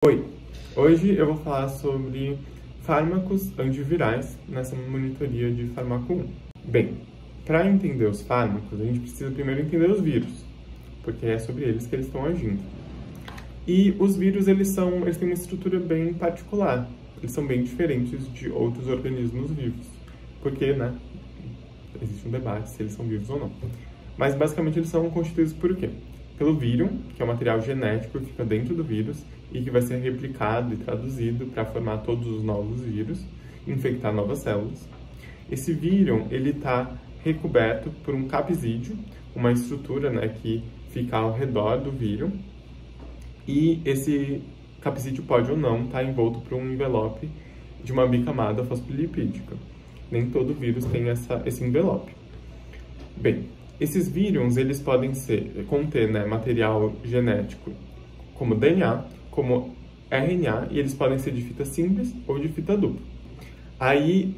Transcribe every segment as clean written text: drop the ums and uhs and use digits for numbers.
Oi, hoje eu vou falar sobre fármacos antivirais nessa monitoria de fármaco 1. Bem, para entender os fármacos, a gente precisa primeiro entender os vírus, porque é sobre eles que eles estão agindo. E os vírus, eles têm uma estrutura bem particular, eles são bem diferentes de outros organismos vivos, porque, existe um debate se eles são vivos ou não. Mas, basicamente, eles são constituídos por quê? Pelo vírum, que é o material genético que fica dentro do vírus e que vai ser replicado e traduzido para formar todos os novos vírus, infectar novas células. Esse vírum, ele está recoberto por um capsídeo, uma estrutura que fica ao redor do vírum, e esse capsídeo pode ou não estar envolto por um envelope de uma bicamada fosfolipídica. Nem todo vírus tem esse envelope. Bem, esses vírus, eles podem conter material genético como DNA, como RNA, e eles podem ser de fita simples ou de fita dupla. Aí,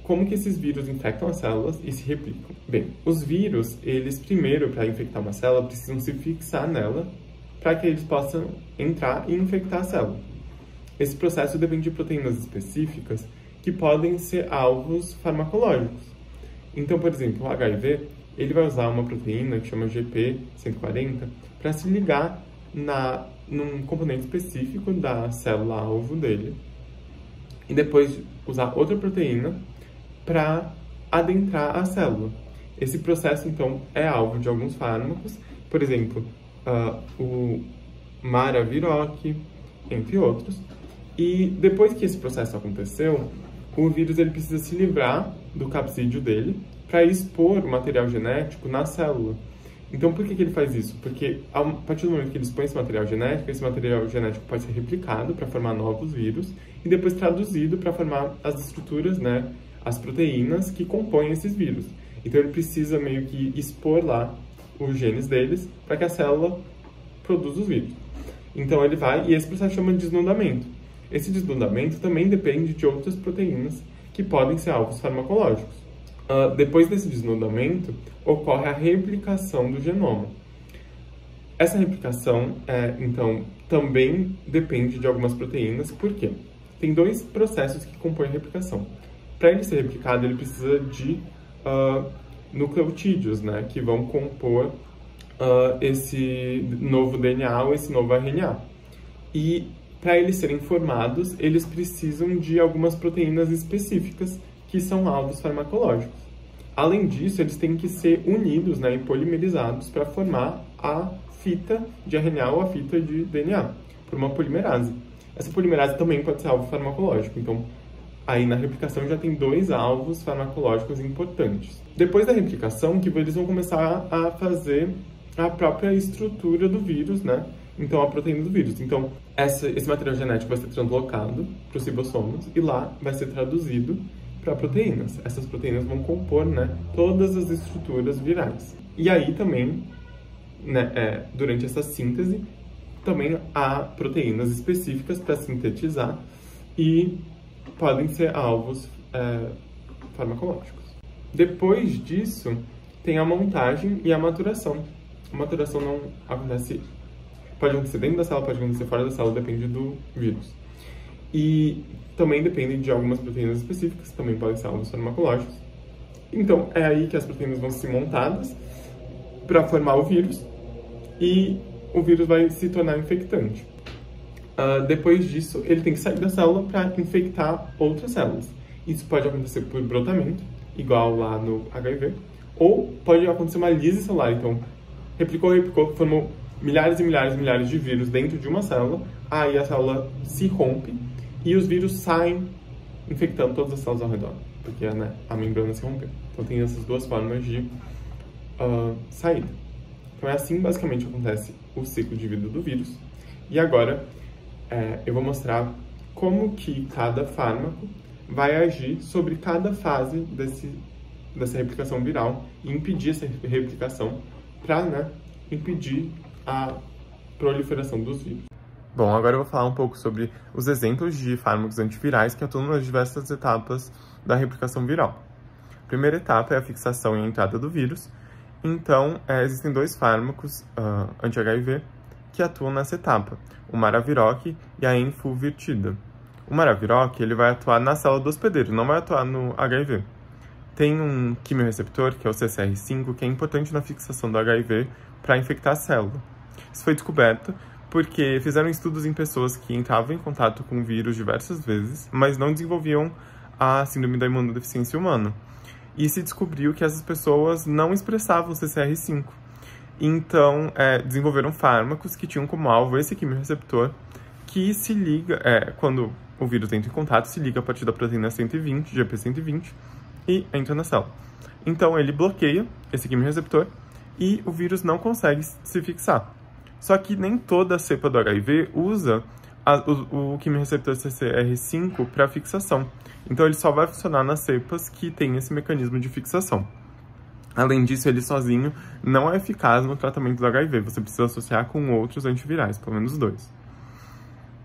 como que esses vírus infectam as células e se replicam? Bem, os vírus, eles primeiro, para infectar uma célula, precisam se fixar nela para que eles possam entrar e infectar a célula. Esse processo depende de proteínas específicas que podem ser alvos farmacológicos. Então, por exemplo, o HIV, ele vai usar uma proteína que chama GP140 para se ligar num componente específico da célula-alvo dele e depois usar outra proteína para adentrar a célula. Esse processo, então, é alvo de alguns fármacos, por exemplo, o Maraviroc, entre outros. E depois que esse processo aconteceu, o vírus ele precisa se livrar do capsídeo dele para expor o material genético na célula. Então, por que ele faz isso? Porque a partir do momento que ele expõe esse material genético pode ser replicado para formar novos vírus e depois traduzido para formar as estruturas, as proteínas que compõem esses vírus. Então, ele precisa meio que expor lá os genes deles para que a célula produza os vírus. Então, ele vai, e esse processo chama de desnudamento. Esse desnudamento também depende de outras proteínas que podem ser alvos farmacológicos. Depois desse desnudamento, ocorre a replicação do genoma. Essa replicação, então, também depende de algumas proteínas. Por quê? Tem dois processos que compõem a replicação. Para ele ser replicado, ele precisa de nucleotídeos, que vão compor esse novo DNA ou esse novo RNA. E para eles serem formados, eles precisam de algumas proteínas específicas que são alvos farmacológicos. Além disso, eles têm que ser unidos e polimerizados para formar a fita de RNA ou a fita de DNA, por uma polimerase. Essa polimerase também pode ser alvo farmacológico, então aí na replicação já tem dois alvos farmacológicos importantes. Depois da replicação, que eles vão começar a fazer a própria estrutura do vírus, então a proteína do vírus. Então, esse material genético vai ser translocado para os ribossomos e lá vai ser traduzido para proteínas. Essas proteínas vão compor todas as estruturas virais. E aí também, durante essa síntese, também há proteínas específicas para sintetizar e podem ser alvos farmacológicos. Depois disso, tem a montagem e a maturação. A maturação não acontece, pode acontecer dentro da célula, pode acontecer fora da célula, depende do vírus. E também depende de algumas proteínas específicas, que também podem ser alvos farmacológicos. Então, é aí que as proteínas vão ser montadas para formar o vírus e o vírus vai se tornar infectante. Depois disso, ele tem que sair da célula para infectar outras células. Isso pode acontecer por brotamento, igual lá no HIV, ou pode acontecer uma lise celular. Então, replicou, formou milhares e milhares e milhares de vírus dentro de uma célula, aí a célula se rompe e os vírus saem infectando todas as células ao redor, porque a membrana se rompeu. Então tem essas duas formas de saída. Então é assim basicamente acontece o ciclo de vida do vírus. E agora eu vou mostrar como que cada fármaco vai agir sobre cada fase dessa replicação viral e impedir essa replicação para impedir a proliferação dos vírus. Bom, agora eu vou falar um pouco sobre os exemplos de fármacos antivirais que atuam nas diversas etapas da replicação viral. A primeira etapa é a fixação e a entrada do vírus. Então, existem dois fármacos anti-HIV que atuam nessa etapa, o Maraviroc e a Enfulvirtida. O Maraviroc ele vai atuar na célula do hospedeiro, não vai atuar no HIV. Tem um quimiorreceptor, que é o CCR5, que é importante na fixação do HIV para infectar a célula. Isso foi descoberto porque fizeram estudos em pessoas que entravam em contato com o vírus diversas vezes, mas não desenvolviam a síndrome da imunodeficiência humana. E se descobriu que essas pessoas não expressavam o CCR5. Então, desenvolveram fármacos que tinham como alvo esse quimiorreceptor, que se liga, quando o vírus entra em contato, se liga a partir da proteína 120, GP120, e entra na célula. Então, ele bloqueia esse quimiorreceptor e o vírus não consegue se fixar. Só que nem toda cepa do HIV usa o quimiorreceptor CCR5 para fixação. Então, ele só vai funcionar nas cepas que têm esse mecanismo de fixação. Além disso, ele sozinho não é eficaz no tratamento do HIV. Você precisa associar com outros antivirais, pelo menos 2.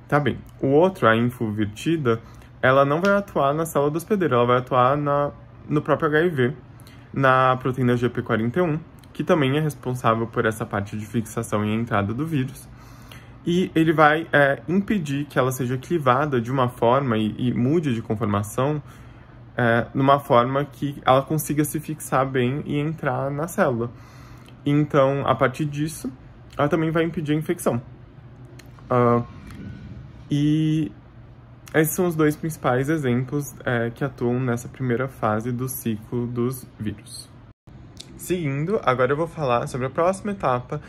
Tá bem. O outro, a Enfulvirtida, ela não vai atuar na célula do hospedeiro, ela vai atuar no próprio HIV, na proteína GP41, que também é responsável por essa parte de fixação e entrada do vírus. E ele vai impedir que ela seja clivada de uma forma e mude de conformação numa forma que ela consiga se fixar bem e entrar na célula. Então, a partir disso, ela também vai impedir a infecção. E esses são os 2 principais exemplos que atuam nessa primeira fase do ciclo dos vírus. Seguindo, agora eu vou falar sobre a próxima etapa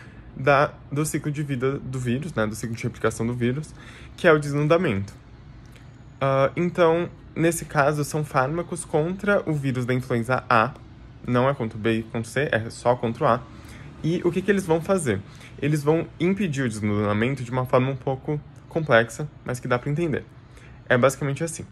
do ciclo de vida do vírus, do ciclo de replicação do vírus, que é o desnudamento. Então, nesse caso, são fármacos contra o vírus da influenza A, não é contra o B e contra o C, é só contra o A. E o que eles vão fazer? Eles vão impedir o desnudamento de uma forma um pouco complexa, mas que dá para entender. É basicamente assim.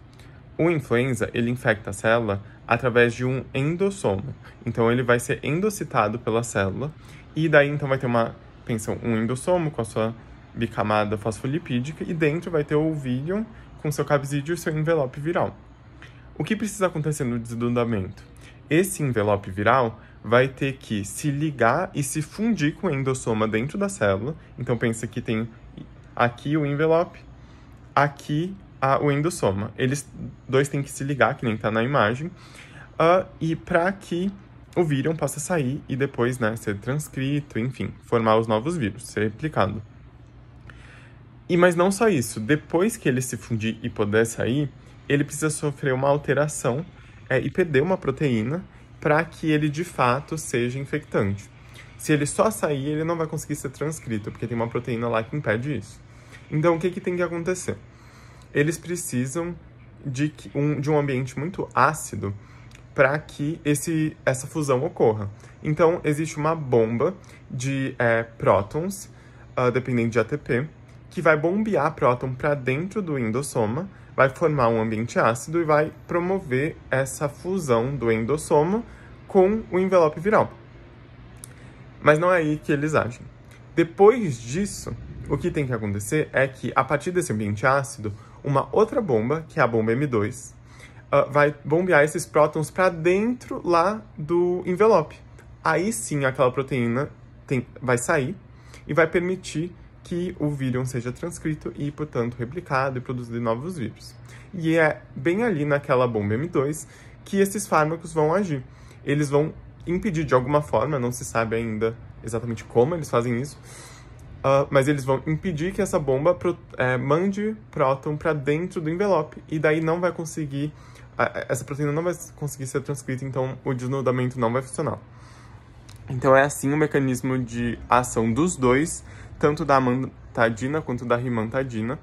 O influenza, ele infecta a célula através de um endossoma. Então, ele vai ser endocitado pela célula, e daí, então, vai ter um endossomo com a sua bicamada fosfolipídica, e dentro vai ter o vírus com seu capsídeo e seu envelope viral. O que precisa acontecer no desnudamento? Esse envelope viral vai ter que se ligar e se fundir com o endossoma dentro da célula. Então, pensa que tem aqui o envelope, aqui o endossoma. Eles dois têm que se ligar, que nem está na imagem, e para que o vírus possa sair e depois ser transcrito, enfim, formar os novos vírus, ser replicado. Mas não só isso, depois que ele se fundir e poder sair, ele precisa sofrer uma alteração e perder uma proteína para que ele de fato seja infectante. Se ele só sair, ele não vai conseguir ser transcrito, porque tem uma proteína lá que impede isso. Então, o que tem que acontecer? Eles precisam de um ambiente muito ácido para que essa fusão ocorra. Então, existe uma bomba de prótons, dependente de ATP, que vai bombear próton para dentro do endossoma, vai formar um ambiente ácido e vai promover essa fusão do endossoma com o envelope viral. Mas não é aí que eles agem. Depois disso, o que tem que acontecer é que, a partir desse ambiente ácido, uma outra bomba, que é a bomba M2, vai bombear esses prótons para dentro lá do envelope. Aí sim, aquela proteína vai sair e vai permitir que o vírus seja transcrito e, portanto, replicado e produzir novos vírus. E é bem ali naquela bomba M2 que esses fármacos vão agir. Eles vão impedir de alguma forma, não se sabe ainda exatamente como eles fazem isso, mas eles vão impedir que essa bomba mande próton para dentro do envelope, e daí não vai conseguir, essa proteína não vai conseguir ser transcrita, então o desnudamento não vai funcionar. Então é assim o mecanismo de ação dos dois, tanto da amantadina quanto da rimantadina.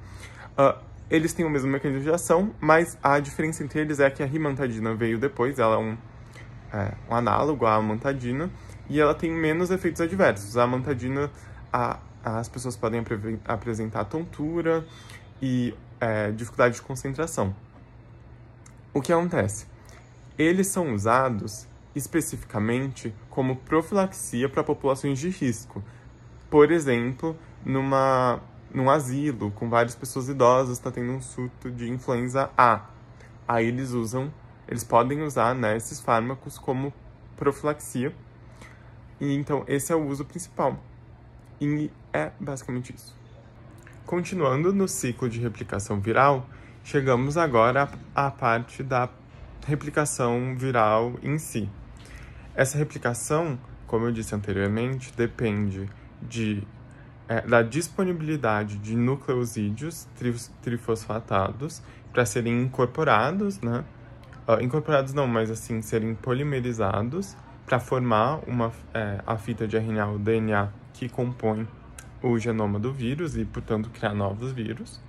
Eles têm o mesmo mecanismo de ação, mas a diferença entre eles é que a rimantadina veio depois, ela é um análogo à amantadina, e ela tem menos efeitos adversos. A amantadina, as pessoas podem apresentar tontura e dificuldade de concentração. O que acontece? Eles são usados especificamente como profilaxia para populações de risco. Por exemplo, num asilo com várias pessoas idosas, está tendo um surto de influenza A. Aí eles podem usar esses fármacos como profilaxia. E então esse é o uso principal. E é basicamente isso. Continuando no ciclo de replicação viral, chegamos agora à parte da replicação viral em si. Essa replicação, como eu disse anteriormente, depende da disponibilidade de nucleosídeos trifosfatados para serem incorporados, né? Incorporados não, mas assim, serem polimerizados para formar a fita de RNA ou DNA que compõe o genoma do vírus e, portanto, criar novos vírus.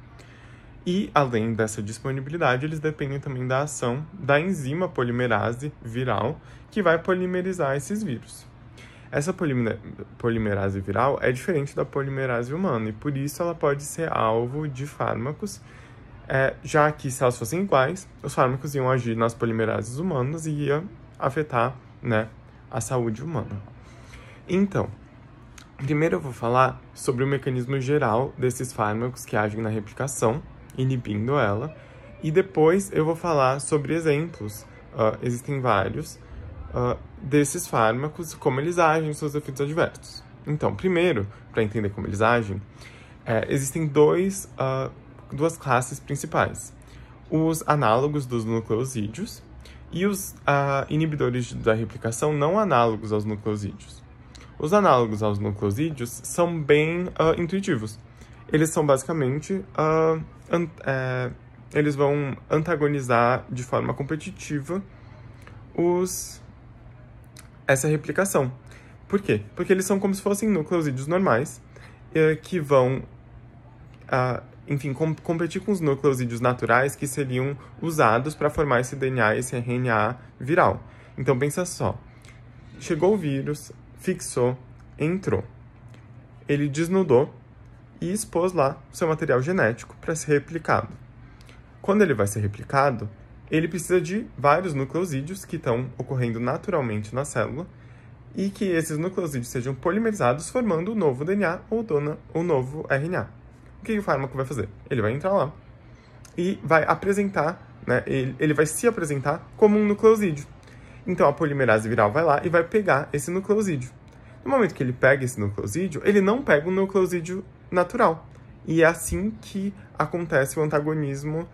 E, além dessa disponibilidade, eles dependem também da ação da enzima polimerase viral, que vai polimerizar esses vírus. Essa polimerase viral é diferente da polimerase humana, e por isso ela pode ser alvo de fármacos, já que, se elas fossem iguais, os fármacos iam agir nas polimerases humanas e ia afetar, né, a saúde humana. Então, primeiro eu vou falar sobre o mecanismo geral desses fármacos que agem na replicação, inibindo ela, e depois eu vou falar sobre exemplos, existem vários, desses fármacos, como eles agem e seus efeitos adversos. Então, primeiro, para entender como eles agem, existem duas classes principais. Os análogos dos nucleosídeos e os inibidores da replicação não análogos aos nucleosídeos. Os análogos aos nucleosídeos são bem intuitivos. Eles são basicamente, eles vão antagonizar de forma competitiva essa replicação. Por quê? Porque eles são como se fossem nucleosídeos normais, que vão, enfim, competir com os nucleosídeos naturais que seriam usados para formar esse DNA, esse RNA viral. Então, pensa só. Chegou o vírus, fixou, entrou. Ele desnudou e expôs lá o seu material genético para ser replicado. Quando ele vai ser replicado, ele precisa de vários nucleosídeos que estão ocorrendo naturalmente na célula e que esses nucleosídeos sejam polimerizados, formando o novo DNA ou o novo RNA. O que o fármaco vai fazer? Ele vai entrar lá e vai apresentar, né, ele vai se apresentar como um nucleosídeo. Então, a polimerase viral vai lá e vai pegar esse nucleosídeo. No momento que ele pega esse nucleosídeo, ele não pega um nucleosídeo natural. E é assim que acontece o antagonismo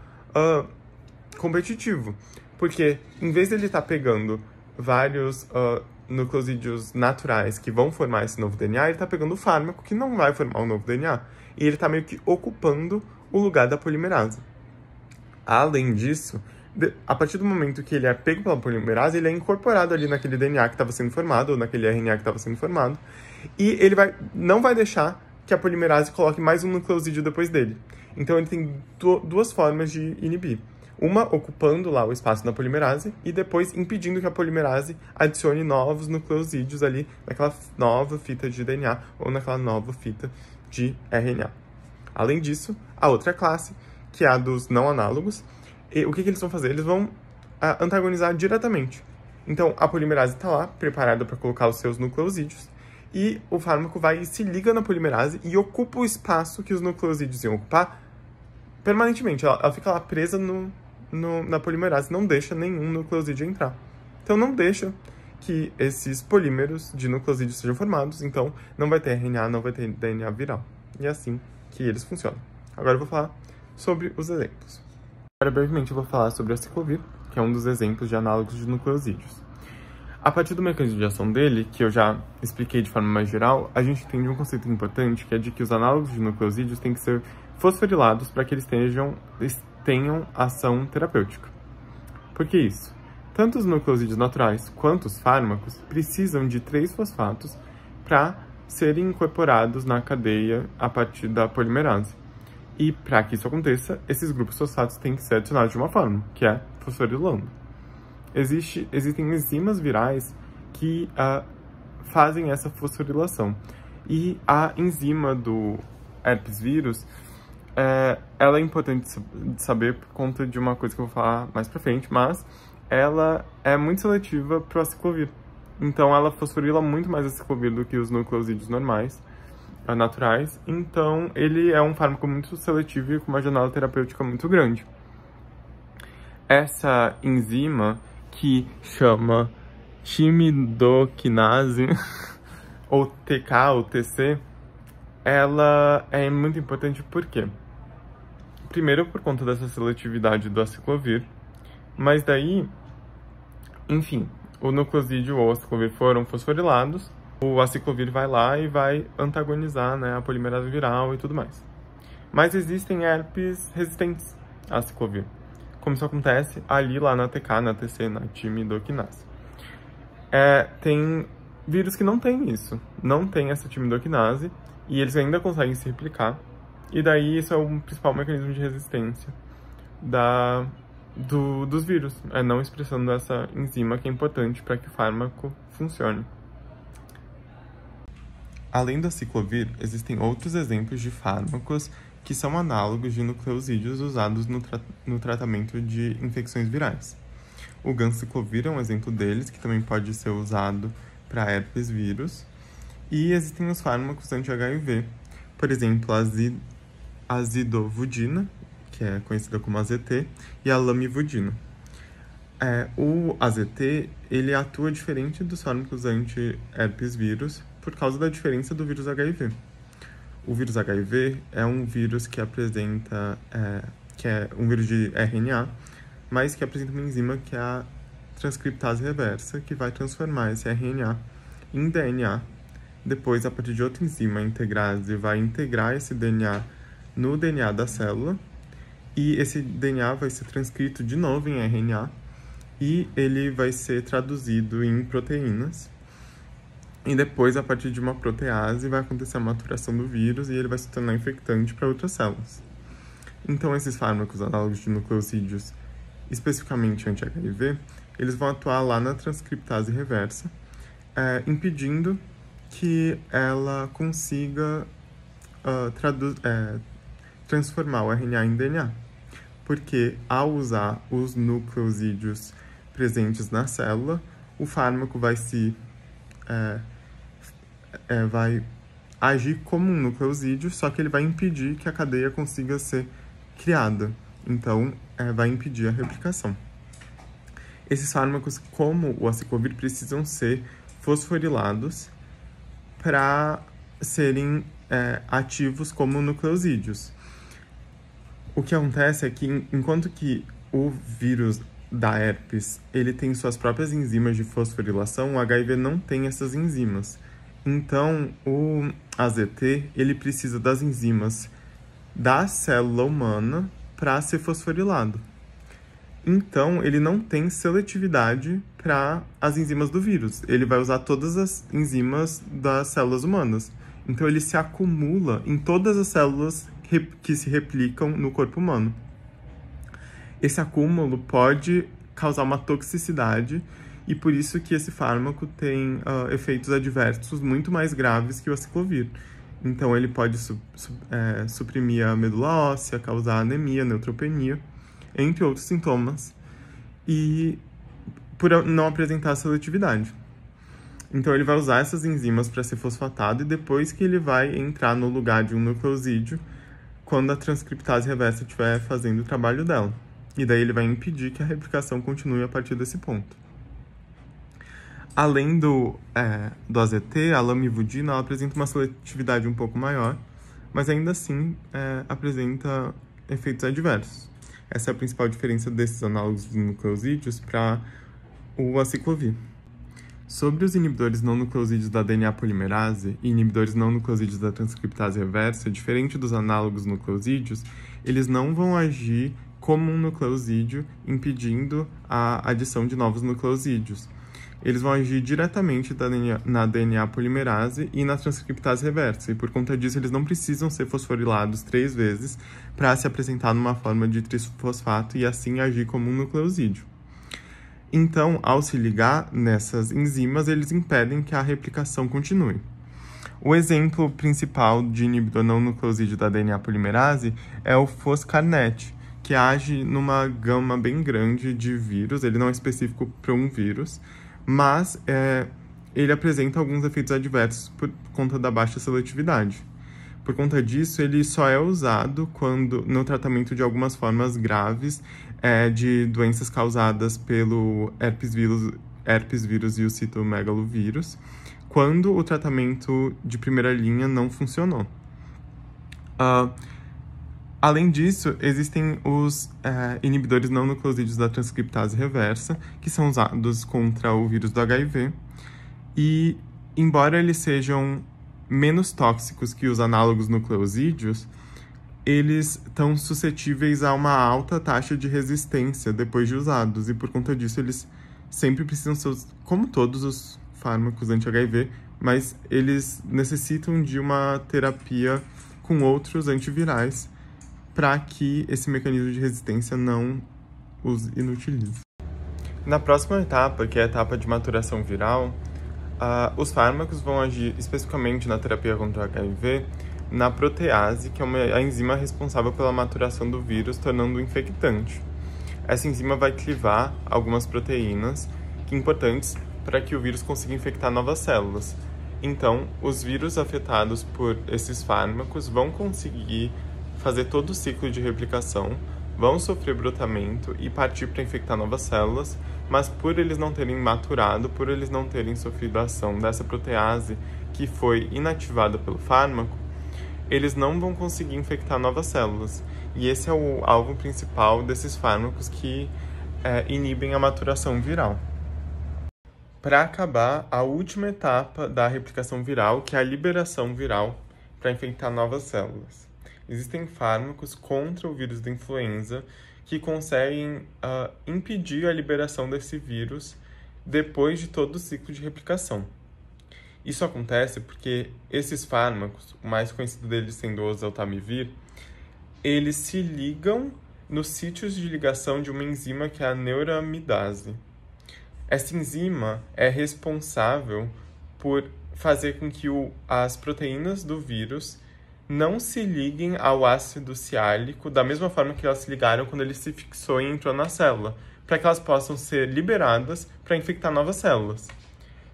competitivo. Porque, em vez de ele estar pegando vários nucleosídeos naturais que vão formar esse novo DNA, ele está pegando o fármaco que não vai formar o novo DNA. E ele está meio que ocupando o lugar da polimerase. Além disso, a partir do momento que ele é pego pela polimerase, ele é incorporado ali naquele DNA que estava sendo formado, ou naquele RNA que estava sendo formado, e ele não vai deixar que a polimerase coloque mais um nucleosídeo depois dele. Então ele tem duas formas de inibir. Uma ocupando lá o espaço da polimerase e depois impedindo que a polimerase adicione novos nucleosídeos ali naquela nova fita de DNA ou naquela nova fita de RNA. Além disso, a outra classe, que é a dos não análogos, e o que eles vão fazer? Eles vão antagonizar diretamente. Então, a polimerase está lá, preparada para colocar os seus nucleosídeos, e o fármaco vai e se liga na polimerase e ocupa o espaço que os nucleosídeos iam ocupar permanentemente. Ela fica lá presa na polimerase, não deixa nenhum nucleosídeo entrar. Então, não deixa que esses polímeros de nucleosídeos sejam formados, então não vai ter RNA, não vai ter DNA viral. E é assim que eles funcionam. Agora eu vou falar sobre os exemplos. Agora, brevemente, eu vou falar sobre a aciclovir, que é um dos exemplos de análogos de nucleosídeos. A partir do mecanismo de ação dele, que eu já expliquei de forma mais geral, a gente entende um conceito importante, que é de que os análogos de nucleosídeos têm que ser fosforilados para que eles tenham ação terapêutica. Por que isso? Tanto os nucleosídeos naturais quanto os fármacos precisam de 3 fosfatos para serem incorporados na cadeia a partir da polimerase. E para que isso aconteça, esses grupos fosfatos têm que ser adicionados de uma forma, que é fosforilando. Existem enzimas virais que fazem essa fosforilação. E a enzima do herpes vírus, ela é importante de saber por conta de uma coisa que eu vou falar mais pra frente, mas ela é muito seletiva para o aciclovir. Então, ela fosforila muito mais aciclovir do que os nucleosídeos normais, naturais. Então, ele é um fármaco muito seletivo e com uma janela terapêutica muito grande. Essa enzima, que chama timidoquinase, ou TK ou TC, ela é muito importante por quê? Primeiro, por conta dessa seletividade do aciclovir, mas daí, enfim, o nucleosídeo ou o aciclovir foram fosforilados, o aciclovir vai lá e vai antagonizar, né, a polimerase viral e tudo mais. Mas existem herpes resistentes a aciclovir, como isso acontece ali lá na TK, na TC, na timidoquinase. Tem vírus que não tem isso, não tem essa timidoquinase, e eles ainda conseguem se replicar, e daí isso é o principal mecanismo de resistência dos vírus, não expressando essa enzima que é importante para que o fármaco funcione. Além do aciclovir, existem outros exemplos de fármacos que são análogos de nucleosídeos usados no tratamento de infecções virais. O ganciclovir é um exemplo deles, que também pode ser usado para herpes vírus. E existem os fármacos anti-HIV, por exemplo, a azidovudina, que é conhecida como AZT, e a lamivudina. O AZT, ele atua diferente dos fármacos anti-herpes vírus por causa da diferença do vírus HIV. O vírus HIV é um vírus que apresenta, que é um vírus de RNA, mas que apresenta uma enzima que é a transcriptase reversa, que vai transformar esse RNA em DNA. Depois, a partir de outra enzima, a integrase, vai integrar esse DNA no DNA da célula, e esse DNA vai ser transcrito de novo em RNA, e ele vai ser traduzido em proteínas. E depois, a partir de uma protease, vai acontecer a maturação do vírus e ele vai se tornar infectante para outras células. Então, esses fármacos análogos de nucleosídeos, especificamente anti-HIV, eles vão atuar lá na transcriptase reversa, impedindo que ela consiga transformar o RNA em DNA. Porque, ao usar os nucleosídeos presentes na célula, o fármaco vai vai agir como um nucleosídeo, só que ele vai impedir que a cadeia consiga ser criada. Então, vai impedir a replicação. Esses fármacos, como o aciclovir, precisam ser fosforilados para serem ativos como nucleosídeos. O que acontece é que, enquanto que o vírus da herpes, ele tem suas próprias enzimas de fosforilação, o HIV não tem essas enzimas. Então, o AZT, ele precisa das enzimas da célula humana para ser fosforilado. Então, ele não tem seletividade para as enzimas do vírus. Ele vai usar todas as enzimas das células humanas. Então, ele se acumula em todas as células que se replicam no corpo humano. Esse acúmulo pode causar uma toxicidade e por isso que esse fármaco tem efeitos adversos muito mais graves que o aciclovir. Então, ele pode suprimir a medula óssea, causar anemia, neutropenia, entre outros sintomas, e por não apresentar seletividade. Então, ele vai usar essas enzimas para ser fosfatado e depois que ele vai entrar no lugar de um nucleosídeo quando a transcriptase reversa estiver fazendo o trabalho dela. E daí ele vai impedir que a replicação continue a partir desse ponto. Além do AZT, a lamivudina apresenta uma seletividade um pouco maior, mas ainda assim apresenta efeitos adversos. Essa é a principal diferença desses análogos de nucleosídeos para o aciclovir. Sobre os inibidores não nucleosídeos da DNA polimerase e inibidores não nucleosídeos da transcriptase reversa, diferente dos análogos nucleosídeos, eles não vão agir como um nucleosídeo, impedindo a adição de novos nucleosídeos. Eles vão agir diretamente na DNA polimerase e na transcriptase reversa, e por conta disso eles não precisam ser fosforilados 3 vezes para se apresentar numa forma de trisfosfato e assim agir como um nucleosídeo. Então, ao se ligar nessas enzimas, eles impedem que a replicação continue. O exemplo principal de inibidor não nucleosídeo da DNA polimerase é o foscarnet, que age numa gama bem grande de vírus. Ele não é específico para um vírus, mas ele apresenta alguns efeitos adversos por conta da baixa seletividade. Por conta disso, ele só é usado no tratamento de algumas formas graves de doenças causadas pelo herpes vírus e o citomegalovírus, quando o tratamento de primeira linha não funcionou. Além disso, existem os inibidores não nucleosídeos da transcriptase reversa, que são usados contra o vírus do HIV, e embora eles sejam menos tóxicos que os análogos nucleosídeos, eles estão suscetíveis a uma alta taxa de resistência depois de usados, e por conta disso eles sempre precisam ser, como todos os fármacos anti-HIV, mas eles necessitam de uma terapia com outros antivirais para que esse mecanismo de resistência não os inutilize. Na próxima etapa, que é a etapa de maturação viral, os fármacos vão agir especificamente na terapia contra o HIV na protease, que é a enzima responsável pela maturação do vírus, tornando-o infectante. Essa enzima vai clivar algumas proteínas importantes para que o vírus consiga infectar novas células. Então, os vírus afetados por esses fármacos vão conseguir fazer todo o ciclo de replicação, vão sofrer brotamento e partir para infectar novas células, mas por eles não terem maturado, por eles não terem sofrido a ação dessa protease que foi inativada pelo fármaco, eles não vão conseguir infectar novas células. E esse é o alvo principal desses fármacos que inibem a maturação viral. Para acabar, a última etapa da replicação viral, que é a liberação viral para infectar novas células. Existem fármacos contra o vírus da influenza que conseguem impedir a liberação desse vírus depois de todo o ciclo de replicação. Isso acontece porque esses fármacos, o mais conhecido deles sendo o oseltamivir, eles se ligam nos sítios de ligação de uma enzima que é a neuramidase. Essa enzima é responsável por fazer com que as proteínas do vírus não se liguem ao ácido siálico da mesma forma que elas se ligaram quando ele se fixou e entrou na célula, para que elas possam ser liberadas para infectar novas células.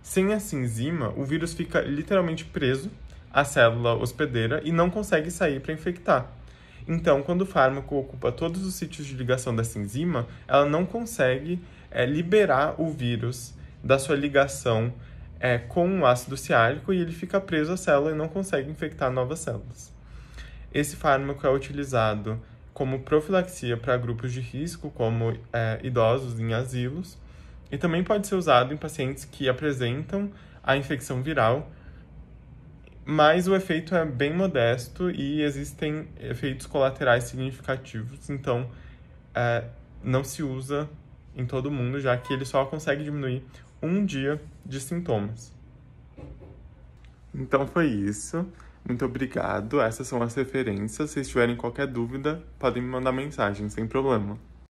Sem essa enzima, o vírus fica literalmente preso à célula hospedeira e não consegue sair para infectar. Então, quando o fármaco ocupa todos os sítios de ligação dessa enzima, ela não consegue liberar o vírus da sua ligação com o ácido siálico e ele fica preso à célula e não consegue infectar novas células. Esse fármaco é utilizado como profilaxia para grupos de risco, como idosos em asilos, e também pode ser usado em pacientes que apresentam a infecção viral, mas o efeito é bem modesto e existem efeitos colaterais significativos, então não se usa em todo mundo, já que ele só consegue diminuir um dia de sintomas. Então foi isso. Muito obrigado. Essas são as referências. Se tiverem qualquer dúvida, podem me mandar mensagem, sem problema.